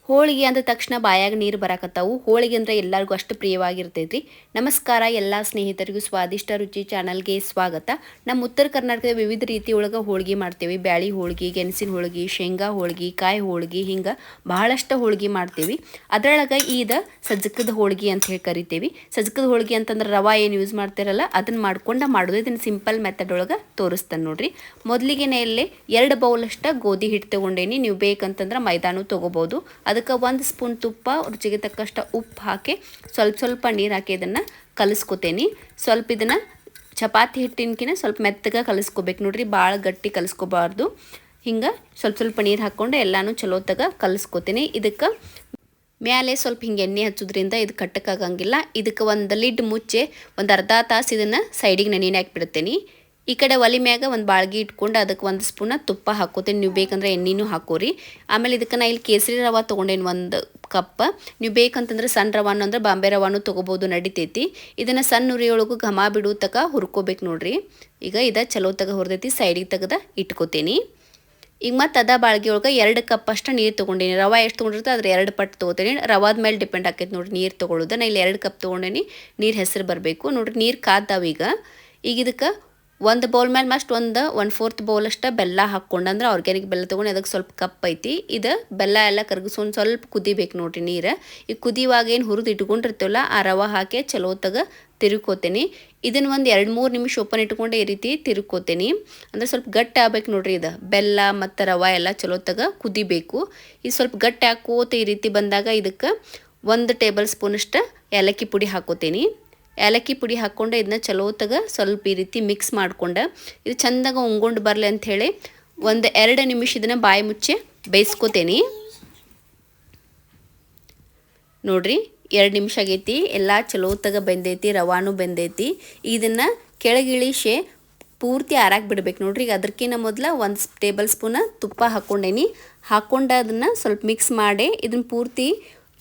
ಹೋಳಿಗೆ ಅಂದ ತಕ್ಷಣ ಬಾಯಾಗ ನೀರು ಬರಾಕತ್ತಾವು. ಹೋಳಿಗೆ ಅಂದರೆ ಎಲ್ಲರಿಗೂ ಅಷ್ಟು ಪ್ರಿಯವಾಗಿರ್ತೈತ್ರಿ. ನಮಸ್ಕಾರ ಎಲ್ಲ ಸ್ನೇಹಿತರಿಗೂ ಸ್ವಾದಿಷ್ಟ ರುಚಿ ಚಾನಲ್ಗೆ ಸ್ವಾಗತ. ನಮ್ಮ ಉತ್ತರ ಕರ್ನಾಟಕದ ವಿವಿಧ ರೀತಿ ಒಳಗೆ ಹೋಳಿಗೆ ಮಾಡ್ತೀವಿ. ಬ್ಯಾಳಿ ಹೋಳಿಗೆ, ಗೆಣಸಿನ ಹೋಳಿಗೆ, ಶೇಂಗಾ ಹೋಳಿಗೆ, ಕಾಯಿ ಹೋಳಿಗೆ, ಹಿಂಗೆ ಬಹಳಷ್ಟು ಹೋಳಿಗೆ ಮಾಡ್ತೀವಿ. ಅದರೊಳಗೆ ಇದು ಸಜ್ಜಕದ ಹೋಳಿಗೆ ಅಂತ ಹೇಳಿ ಕರಿತೀವಿ. ಸಜ್ಜಕದ ಹೋಳಿಗೆ ಅಂತಂದ್ರೆ ರವಾ ಏನು ಯೂಸ್ ಮಾಡ್ತಿರಲ್ಲ ಅದನ್ನು ಮಾಡ್ಕೊಂಡು ಮಾಡೋದು. ಇದನ್ನು ಸಿಂಪಲ್ ಮೆಥಡ್ ಒಳಗೆ ತೋರಿಸ್ತಾನೆ ನೋಡ್ರಿ. ಮೊದಲಿಗೆ ಇಲ್ಲೇ 2 ಬೌಲಷ್ಟು ಗೋಧಿ ಹಿಟ್ಟು ತೊಗೊಂಡೇನಿ. ನೀವು ಬೇಕಂತಂದ್ರೆ ಮೈದಾನು ತೊಗೋಬೋದು. ಅದಕ್ಕೆ 1 ಸ್ಪೂನ್ ತುಪ್ಪ, ರುಚಿಗೆ ತಕ್ಕಷ್ಟು ಉಪ್ಪು ಹಾಕಿ ಸ್ವಲ್ಪ ನೀರು ಹಾಕಿ ಇದನ್ನು ಕಲಿಸ್ಕೊತೇನೆ. ಸ್ವಲ್ಪ ಇದನ್ನು ಚಪಾತಿ ಹಿಟ್ಟಿನಕಿನ ಸ್ವಲ್ಪ ಮೆತ್ತಗೆ ಕಲಿಸ್ಕೋಬೇಕು ನೋಡ್ರಿ. ಭಾಳ ಗಟ್ಟಿ ಕಲಿಸ್ಕೋಬಾರ್ದು. ಹಿಂಗೆ ಸ್ವಲ್ಪ ನೀರು ಹಾಕ್ಕೊಂಡು ಎಲ್ಲನೂ ಚಲೋತ್ತಾಗ ಕಲಿಸ್ಕೋತೀನಿ. ಇದಕ್ಕೆ ಮ್ಯಾಲೆ ಸ್ವಲ್ಪ ಹಿಂಗೆ ಎಣ್ಣೆ ಹಚ್ಚೋದ್ರಿಂದ ಇದು ಕಟ್ಟಕ್ಕಾಗಂಗಿಲ್ಲ. ಇದಕ್ಕೆ ಒಂದು ಲಿಡ್ ಮುಚ್ಚೆ ಒಂದು ಅರ್ಧ ತಾಸು ಇದನ್ನು ಸೈಡಿಗೆ ನೆನೆಯಕ್ಕೆ ಹಾಕ್ಬಿಡ್ತೇನೆ. ಈ ಕಡೆ ಒಲೆ ಮ್ಯಾಗ ಒಂದು ಬಾಳ್ಗಿ ಇಟ್ಕೊಂಡು ಅದಕ್ಕೆ 1 ಸ್ಪೂನ ತುಪ್ಪ ಹಾಕೋತೀನಿ. ನೀವು ಬೇಕಂದ್ರೆ ಎಣ್ಣೆನೂ ಹಾಕೋರಿ. ಆಮೇಲೆ ಇದಕ್ಕೆ ನಾ ಇಲ್ಲಿ ಕೇಸರಿ ರವೆ ತೊಗೊಂಡೇನಿ 1 ಕಪ್. ನೀವು ಬೇಕಂತಂದ್ರೆ ಸಣ್ಣ ರವಾನು ಅಂದ್ರೆ ಬಾಂಬೆ ರವಾನು ತೊಗೋಬೋದು, ನಡಿತೈತಿ. ಇದನ್ನು ಸಣ್ಣ ಉರಿಯೊಳಗೂ ಘಮ ಬಿಡೋ ತಕ ಹುರ್ಕೋಬೇಕು ನೋಡ್ರಿ. ಈಗ ಇದು ಚಲೋ ತಗ ಹುರಿದೈತಿ, ಸೈಡಿಗೆ ತೆಗೆದು ಇಟ್ಕೋತೀನಿ. ಈಗ ಮತ್ತು ಅದ ಬಾಳ್ಗೆ ಒಳಗೆ 2 ಕಪ್ ಅಷ್ಟು ನೀರು ತೊಗೊಂಡೇನಿ. ರವೆ ಎಷ್ಟು ತೊಗೊಂಡಿರುತ್ತೆ ಅದ್ರ 2 ಪಟ್ಟು ತೊಗೋತೀನಿ. ರವಾದ ಮೇಲೆ ಡಿಪೆಂಡ್ ಆಕೈತೆ ನೋಡ್ರಿ ನೀರು ತೊಗೊಳ್ಳೋದು. ನಾ ಇಲ್ಲಿ 2 ಕಪ್ ತೊಗೊಂಡೇನಿ. ನೀರು ಹೆಸರು ಬರಬೇಕು ನೋಡ್ರಿ. ನೀರು ಕಾದಾವ. ಈಗ ಇದಕ್ಕೆ 1 ಬೌಲ್ ಮೇಲೆ ಮಸ್ಟ್ 1/4 ಬೌಲ್ ಅಷ್ಟು ಬೆಲ್ಲ ಹಾಕ್ಕೊಂಡು, ಅಂದ್ರೆ ಆರ್ಗ್ಯಾನಿಕ್ ಬೆಲ್ಲ ತೊಗೊಂಡು ಅದಕ್ಕೆ ಸ್ವಲ್ಪ ಕಪ್ ಐತಿ. ಇದು ಬೆಲ್ಲ ಎಲ್ಲ ಕರಗಿಸ್ಕೊಂಡು ಸ್ವಲ್ಪ ಕುದಿಬೇಕು ನೋಡ್ರಿ ನೀರು. ಈ ಕುದಿಯುವಾಗ ಏನು ಹುರಿದು ಇಟ್ಕೊಂಡಿರ್ತೀವಲ್ಲ ಆ ರವೆ ಹಾಕಿ ಚಲೋತ್ತಾಗ ತಿರುಗ್ಕೋತೀನಿ. ಇದನ್ನು ಒಂದು 2-3 ನಿಮಿಷ ಓಪನ್ ಇಟ್ಕೊಂಡು ಈ ರೀತಿ ತಿರುಗ್ಕೋತೀನಿ. ಅಂದರೆ ಸ್ವಲ್ಪ ಗಟ್ಟಿ ಆಗ್ಬೇಕು ನೋಡ್ರಿ. ಇದು ಬೆಲ್ಲ ಮತ್ತು ರವೆ ಎಲ್ಲ ಚಲೋತ್ತಾಗ ಕುದಿಬೇಕು. ಇದು ಸ್ವಲ್ಪ ಗಟ್ಟಿ ಹಾಕೋತ ಈ ರೀತಿ ಬಂದಾಗ ಇದಕ್ಕೆ 1 ಟೇಬಲ್ ಸ್ಪೂನಷ್ಟು ಏಲಕ್ಕಿ ಪುಡಿ ಹಾಕೋತೀನಿ. ಏಲಕ್ಕಿ ಪುಡಿ ಹಾಕ್ಕೊಂಡು ಇದನ್ನ ಚಲೋತ್ತಾಗ ಸ್ವಲ್ಪ ಈ ರೀತಿ ಮಿಕ್ಸ್ ಮಾಡ್ಕೊಂಡು ಇದು ಚೆಂದಾಗ ಉಂಗೊಂಡು ಬರಲಿ ಅಂಥೇಳಿ 1-2 ನಿಮಿಷ ಇದನ್ನು ಬಾಯಿ ಮುಚ್ಚಿ ಬೇಯಿಸ್ಕೋತೀನಿ ನೋಡ್ರಿ. 2 ನಿಮಿಷ ಆಗೈತಿ. ಎಲ್ಲ ಚಲೋತ್ತಾಗ ಬೆಂದೈತಿ, ರವಾನು ಬೆಂದೈತಿ. ಇದನ್ನು ಕೆಳಗಿಳಿಸಿ ಪೂರ್ತಿ ಆರಾಕ್ ಬಿಡ್ಬೇಕು ನೋಡ್ರಿ. ಈಗ ಅದಕ್ಕಿಂತ ಮೊದಲು 1 ಟೇಬಲ್ ಸ್ಪೂನ ತುಪ್ಪ ಹಾಕ್ಕೊಂಡೇನಿ. ಹಾಕ್ಕೊಂಡು ಅದನ್ನು ಸ್ವಲ್ಪ ಮಿಕ್ಸ್ ಮಾಡಿ ಇದನ್ನು ಪೂರ್ತಿ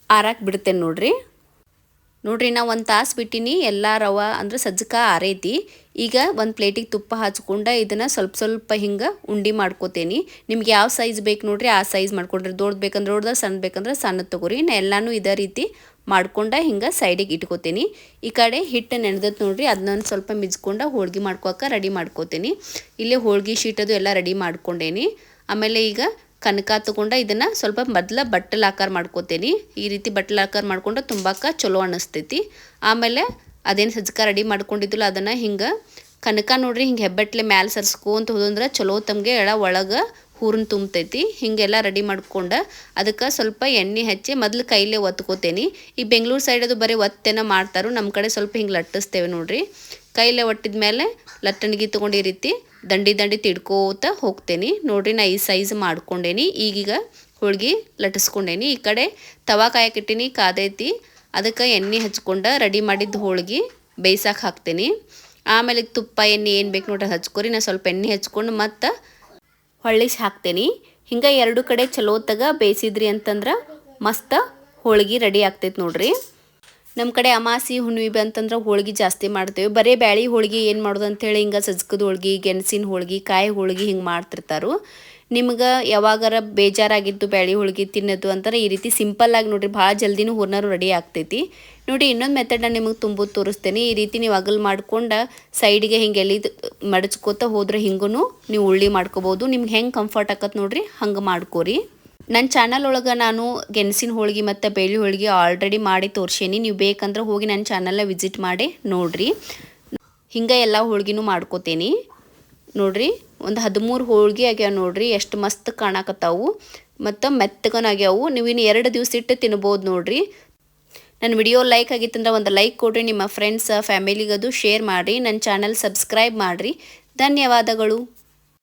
ಆರಾಕ್ ಬಿಡ್ತೇನೆ ನೋಡ್ರಿ. ನಾ 1 ತಾಸು ಬಿಟ್ಟಿನಿ. ಎಲ್ಲ ರವೆ ಅಂದ್ರೆ ಸಜ್ಜಕ ಆರೈತಿ. ಈಗ ಒಂದು ಪ್ಲೇಟಿಗೆ ತುಪ್ಪ ಹಚ್ಕೊಂಡು ಇದನ್ನು ಸ್ವಲ್ಪ ಹಿಂಗೆ ಉಂಡೆ ಮಾಡ್ಕೋತೀನಿ. ನಿಮ್ಗೆ ಯಾವ ಸೈಜ್ ಬೇಕು ನೋಡ್ರಿ ಆ ಸೈಜ್ ಮಾಡ್ಕೊಂಡ್ರಿ. ದೊಡ್ಡ ಬೇಕಂದ್ರೆ ದೊಡ್ಡದ, ಸಣ್ಣ ಬೇಕಂದ್ರೆ ಸಣ್ಣದು ತೊಗೊರಿ. ನಾ ಎಲ್ಲನೂ ಇದೇ ರೀತಿ ಮಾಡ್ಕೊಂಡು ಹಿಂಗೆ ಸೈಡಿಗೆ ಇಟ್ಕೋತೀನಿ. ಈ ಕಡೆ ಹಿಟ್ಟು ನೆನೆದತ್ತು ನೋಡ್ರಿ, ಅದನ್ನ ಸ್ವಲ್ಪ ಮಿಜ್ಕೊಂಡು ಹೋಳ್ಗೆ ಮಾಡ್ಕೋಕೆ ರೆಡಿ ಮಾಡ್ಕೋತೀನಿ. ಇಲ್ಲಿ ಹೋಳ್ಗೆ ಶೀಟದು ಎಲ್ಲ ರೆಡಿ ಮಾಡ್ಕೊಂಡೇನಿ. ಆಮೇಲೆ ಈಗ ಕನಕ ತೊಗೊಂಡು ಇದನ್ನು ಸ್ವಲ್ಪ ಮೊದಲು ಬಟ್ಟಲು ಆಕಾರ ಮಾಡ್ಕೋತೀನಿ. ಈ ರೀತಿ ಬಟ್ಟಲು ಆಕಾರ ಮಾಡ್ಕೊಂಡು ತುಂಬಾಕ ಚಲೋ ಅನ್ನಿಸ್ತೈತಿ. ಆಮೇಲೆ ಅದೇನು ಸಜ್ಜಕ ರೆಡಿ ಮಾಡ್ಕೊಂಡಿದ್ದಿಲ್ಲ ಅದನ್ನು ಹಿಂಗೆ ಕನಕ ನೋಡ್ರಿ ಹಿಂಗೆ ಹೆಬ್ಬೆಟ್ಲೆ ಮ್ಯಾಲೆ ಸರ್ಸ್ಕೊಂತ ಹೋದಂದ್ರೆ ಚಲೋ ತಮಗೆ ಎಳ ಒಳಗೆ ಹೂರನ್ ತುಂಬತೈತಿ. ಹಿಂಗೆಲ್ಲ ರೆಡಿ ಮಾಡ್ಕೊಂಡು ಅದಕ್ಕೆ ಸ್ವಲ್ಪ ಎಣ್ಣೆ ಹಚ್ಚಿ ಮೊದಲು ಕೈಲೇ ಒತ್ಕೋತೇನೆ. ಈ ಬೆಂಗಳೂರು ಸೈಡ್ ಅದು ಬರೀ ಒತ್ತೇನ ಮಾಡ್ತಾರೋ, ನಮ್ಮ ಕಡೆ ಸ್ವಲ್ಪ ಹಿಂಗೆ ಲಟ್ಟಿಸ್ತೇವೆ ನೋಡ್ರಿ. ಕೈಲೇ ಒಟ್ಟಿದ ಮೇಲೆ ಲಟ್ಟಣಿಗೆ ತೊಗೊಂಡು ಈ ರೀತಿ ದಂಡಿ ತಿಡ್ಕೋತ ಹೋಗ್ತೇನೆ ನೋಡ್ರಿ. ನಾ ಈ ಸೈಜ್ ಮಾಡ್ಕೊಂಡೇನಿ. ಈಗೀಗ ಹೋಳ್ಗೆ ಲಟ್ಟಿಸ್ಕೊಂಡೇನಿ. ಈ ಕಡೆ ತವಾ ಕಾಯಕ್ಕಿಟ್ಟಿನಿ, ಕಾದೈತಿ. ಅದಕ್ಕೆ ಎಣ್ಣೆ ಹಚ್ಕೊಂಡು ರೆಡಿ ಮಾಡಿದ್ದು ಹೋಳ್ಗೆ ಬೇಯ್ಸಕ್ಕೆ ಹಾಕ್ತೀನಿ. ಆಮೇಲೆ ತುಪ್ಪ ಎಣ್ಣೆ ಏನು ಬೇಕು ನೋಡ್ರಿ ಹಚ್ಕೊರಿ. ನಾ ಸ್ವಲ್ಪ ಎಣ್ಣೆ ಹಚ್ಕೊಂಡು ಮತ್ತು ಹೊಳ್ಳಿಸಿ ಹಾಕ್ತೇನೆ. ಹಿಂಗೆ 2 ಕಡೆ ಚಲೋತ್ತಾಗ ಬೇಯಿಸಿದ್ರಿ ಅಂತಂದ್ರೆ ಮಸ್ತ್ ಹೋಳ್ಗೆ ರೆಡಿ ಆಗ್ತೈತೆ ನೋಡ್ರಿ. ನಮ್ಮ ಕಡೆ ಅಮಾಸಿ ಹುಣ್ಣಿಮೆ ಅಂತಂದ್ರೆ ಹೋಳ್ಗೆ ಜಾಸ್ತಿ ಮಾಡ್ತೇವೆ. ಬರೀ ಬ್ಯಾಳಿ ಹೋಳ್ಗೆ ಏನು ಮಾಡೋದು ಅಂಥೇಳಿ ಹಿಂಗೆ ಸಜ್ಜಕದ ಹೋಳ್ಗೆ, ಗೆಣಸಿನ ಹೋಳ್ಗೆ, ಕಾಯಿ ಹೋಳ್ಗೆ ಹಿಂಗೆ ಮಾಡ್ತಿರ್ತಾರೋ. ನಿಮ್ಗೆ ಯಾವಾಗಾರ ಬೇಜಾರಾಗಿದ್ದು ಬ್ಯಾಳಿ ಹೋಳ್ಗೆ ತಿನ್ನೋದು ಅಂತಾರೆ ಈ ರೀತಿ ಸಿಂಪಲ್ಲಾಗಿ ನೋಡ್ರಿ, ಭಾಳ ಜಲ್ದಿನೂ ಹೂರ್ನಾರು ರೆಡಿ ಆಗ್ತೈತಿ ನೋಡಿ. ಇನ್ನೊಂದು ಮೆಥಡ್ ನಾನು ನಿಮಗೆ ತುಂಬೋದು ತೋರಿಸ್ತೇನೆ. ಈ ರೀತಿ ನೀವು ಅಗಲ್ ಮಾಡ್ಕೊಂಡು ಸೈಡಿಗೆ ಹಿಂಗೆ ಎಲ್ಲಿ ಮಡಚ್ಕೋತ ಹೋದ್ರೆ ಹಿಂಗೂ ನೀವು ಉಳ್ಳಿ ಮಾಡ್ಕೋಬೋದು. ನಿಮ್ಗೆ ಹೆಂಗೆ ಕಂಫರ್ಟ್ ಆಕತ್ತೆ ನೋಡ್ರಿ ಹಂಗೆ ಮಾಡ್ಕೋರಿ. ನನ್ನ ಚಾನಲ್ ಒಳಗೆ ನಾನು ಗೆಣಸಿನ ಹೋಳ್ಗೆ ಮತ್ತು ಬೇಳೆ ಹೋಳ್ಗೆ ಆಲ್ರೆಡಿ ಮಾಡಿ ತೋರ್ಸೇನಿ. ನೀವು ಬೇಕಂದ್ರೆ ಹೋಗಿ ನನ್ನ ಚಾನಲ್ನ ವಿಸಿಟ್ ಮಾಡಿ ನೋಡ್ರಿ. ಹಿಂಗೆ ಎಲ್ಲ ಹೋಳ್ಗಿನೂ ಮಾಡ್ಕೋತೀನಿ ನೋಡ್ರಿ. ಒಂದು 13 ಹೋಳ್ಗೆ ಆಗ್ಯಾವ ನೋಡ್ರಿ. ಎಷ್ಟು ಮಸ್ತ್ ಕಾಣಕತ್ತಾವು ಮತ್ತು ಮೆತ್ತಗನಾಗ್ಯಾವು. ನೀವು ಇನ್ನು 2 ದಿವಸ ಇಟ್ಟು ತಿನ್ಬೋದು ನೋಡ್ರಿ. ನನ್ನ ವಿಡಿಯೋ ಲೈಕ್ ಆಗಿತ್ತಂದ್ರೆ ಒಂದು ಲೈಕ್ ಕೊಡ್ರಿ. ನಿಮ್ಮ ಫ್ರೆಂಡ್ಸ್ ಫ್ಯಾಮಿಲಿಗದು ಶೇರ್ ಮಾಡಿರಿ. ನನ್ನ ಚಾನಲ್ ಸಬ್ಸ್ಕ್ರೈಬ್ ಮಾಡಿರಿ. ಧನ್ಯವಾದಗಳು.